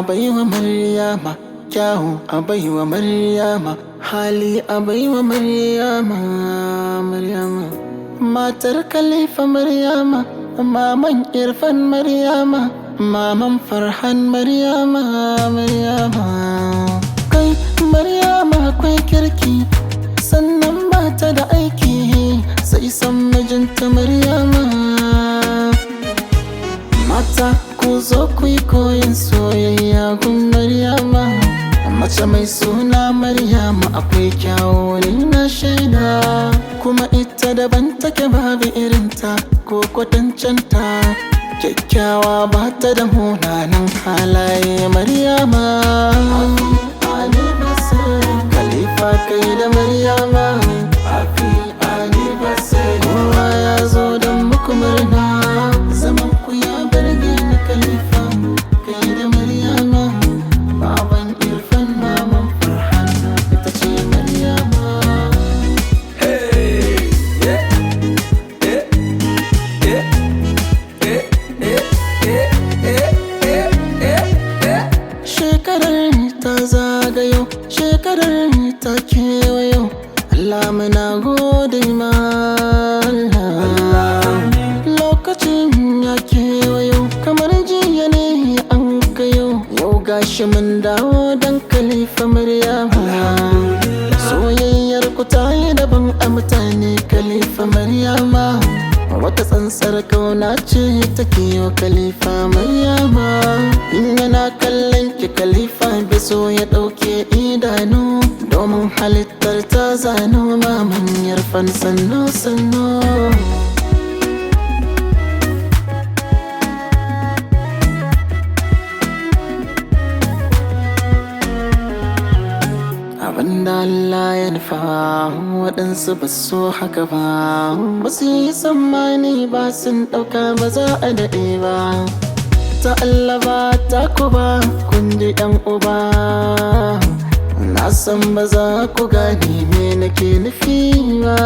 baiwa Maryama, kyawu a baiwa Maryama, hali a baiwa Maryama. Maryama matar Khalifa Maryama, maman Irfan Maryama, maman Farhan Maryama. Maryama kai Maryama akwai kirki, sannan bata da aiki sai san mijinta Maryama. Mata ku zo ku yi koyin soyayya gun Maryama, mace mai suna Maryama akwai kyawu ni na shaida, kuma ita daban take babu irinta ko kwatancanta, kyakkyawa bata da munanan halaye Maryama. Khalifa kai da Maryama, happy anniversary. Kowa ya zo don muku murna, zaman ku ya burge ni Khalifa kai da Maryama, baban Irfan maman Farhan ita ce Maryama. Shekarar ta zagayo, shekarar ta kewayo, Allah muna gode ma Allah. Lokacin ya kewayo kamar jiya ne an gayo, yau gashi mun dawo don Khalifa Maryama. Soyayyar ku ta yi daban a mutane Khalifa Maryama, wata tsantsar kauna ce take wa Khalifa Maryama. In yana kallon ki Khalifa bai so ya ɗauke idanu, domin halittar ta zano maman Irfan sannu sannu. Abinda Allah ya nufa waɗansu ba so haka ba, ba su yi tsammani ba, sun ɗauka ba za a daɗe ba. Ta Allah ba ta ku ba, kun ji ɗan uba, na san ba za ku gane me nake nufi ba.